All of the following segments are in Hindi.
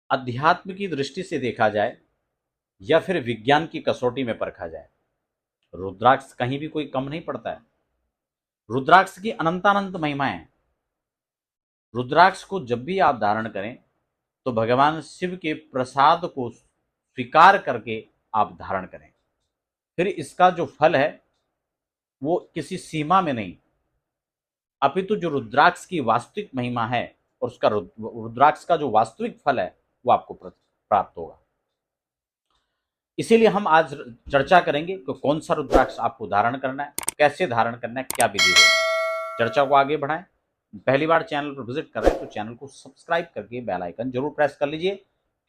अध्यात्म की दृष्टि से देखा जाए या फिर विज्ञान की कसौटी में परखा जाए, रुद्राक्ष कहीं भी कोई कम नहीं पड़ता है। रुद्राक्ष की अनंतानंत महिमाएं हैं। रुद्राक्ष को जब भी आप धारण करें तो भगवान शिव के प्रसाद को स्वीकार करके आप धारण करें। फिर इसका जो फल है वो किसी सीमा में नहीं, अपितु जो रुद्राक्ष की वास्तविक महिमा है और उसका रुद्राक्ष का जो वास्तविक फल है वो आपको प्राप्त होगा। इसीलिए हम आज चर्चा करेंगे कि कौन सा रुद्राक्ष आपको धारण करना है, कैसे धारण करना है, क्या विधि होगी। चर्चा को आगे बढ़ाएं। पहली बार चैनल पर विजिट कर रहे हैं तो चैनल को सब्सक्राइब करके बेल आइकन जरूर प्रेस कर लीजिए,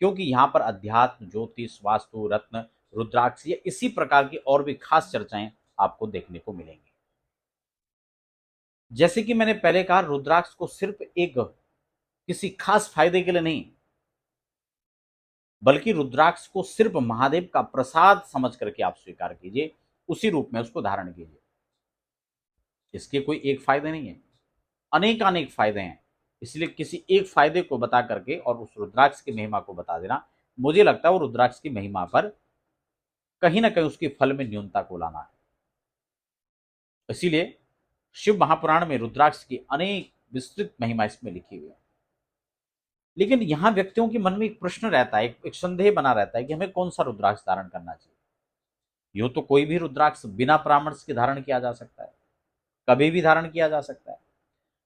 क्योंकि यहाँ पर अध्यात्म, ज्योतिष, वास्तु, रत्न, रुद्राक्ष या इसी प्रकार की और भी खास चर्चाएं आपको देखने को मिलेंगी। जैसे कि मैंने पहले कहा, रुद्राक्ष को सिर्फ एक किसी खास फायदे के लिए नहीं, बल्कि रुद्राक्ष को सिर्फ महादेव का प्रसाद समझ करके आप स्वीकार कीजिए, उसी रूप में उसको धारण कीजिए। इसके कोई एक फायदे नहीं है, अनेक अनेक फायदे हैं। इसलिए किसी एक फायदे को बता करके और उस रुद्राक्ष की महिमा को बता देना, मुझे लगता है वो रुद्राक्ष की महिमा पर कहीं ना कहीं उसके फल में न्यूनता को लाना है। इसीलिए शिव महापुराण में रुद्राक्ष की अनेक विस्तृत महिमा इसमें लिखी हुई है। लेकिन यहां व्यक्तियों के मन में एक प्रश्न रहता है, एक संदेह बना रहता है कि हमें कौन सा रुद्राक्ष धारण करना चाहिए। यूं तो कोई भी रुद्राक्ष बिना परामर्श के धारण किया जा सकता है, कभी भी धारण किया जा सकता है,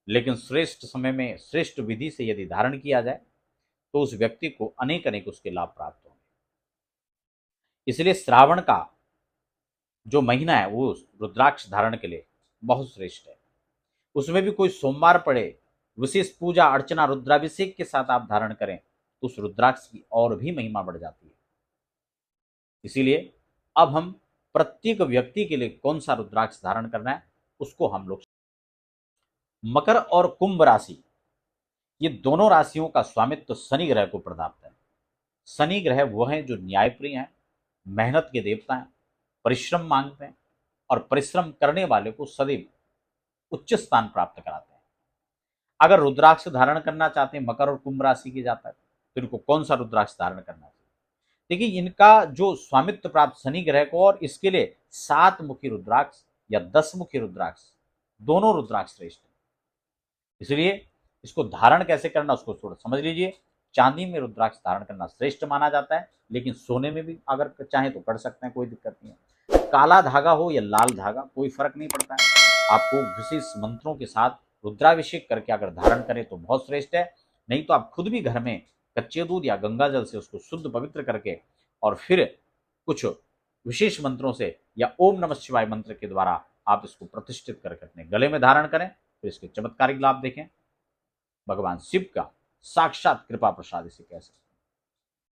लेकिन श्रेष्ठ समय में श्रेष्ठ विधि से यदि धारण किया जाए तो उस व्यक्ति को अनेक अनेक उसके लाभ प्राप्त होंगे। इसलिए श्रावण का जो महीना है वो रुद्राक्ष धारण के लिए बहुत श्रेष्ठ है। उसमें भी कोई सोमवार पड़े, विशेष पूजा अर्चना रुद्राभिषेक के साथ आप धारण करें तो उस रुद्राक्ष की और भी महिमा बढ़ जाती है। इसीलिए अब हम प्रत्येक व्यक्ति के लिए कौन सा रुद्राक्ष धारण करना है उसको हम लोग। मकर और कुंभ राशि, ये दोनों राशियों का स्वामित्व शनि ग्रह को प्राप्त है। शनि ग्रह वह है जो न्यायप्रिय हैं, मेहनत के देवता हैं, परिश्रम मांगते हैं और परिश्रम करने वाले को सदैव उच्च स्थान प्राप्त कराते हैं। अगर रुद्राक्ष धारण करना चाहते हैं मकर और कुंभ राशि के जातक, तो इनको कौन सा रुद्राक्ष धारण करना चाहिए? देखिए, इनका जो स्वामित्व प्राप्त शनि ग्रह को, और इसके लिए 7 मुखी रुद्राक्ष या 10 मुखी रुद्राक्ष, दोनों रुद्राक्ष श्रेष्ठ है। इसलिए इसको धारण कैसे करना उसको थोड़ा समझ लीजिए। चांदी में रुद्राक्ष धारण करना श्रेष्ठ माना जाता है, लेकिन सोने में भी अगर चाहें तो कर सकते हैं, कोई दिक्कत नहीं है। काला धागा हो या लाल धागा, कोई फर्क नहीं पड़ता है। आपको विशेष मंत्रों के साथ रुद्राभिषेक करके अगर धारण करें तो बहुत श्रेष्ठ है। नहीं तो आप खुद भी घर में कच्चे दूध या गंगा जल से उसको शुद्ध पवित्र करके और फिर कुछ विशेष मंत्रों से या ओम नमः शिवाय मंत्र के द्वारा आप इसको प्रतिष्ठित करके अपने गले में धारण करें, फिर इसके चमत्कारिक लाभ देखें। भगवान शिव का साक्षात कृपा प्रसाद इसे कह सकते हैं।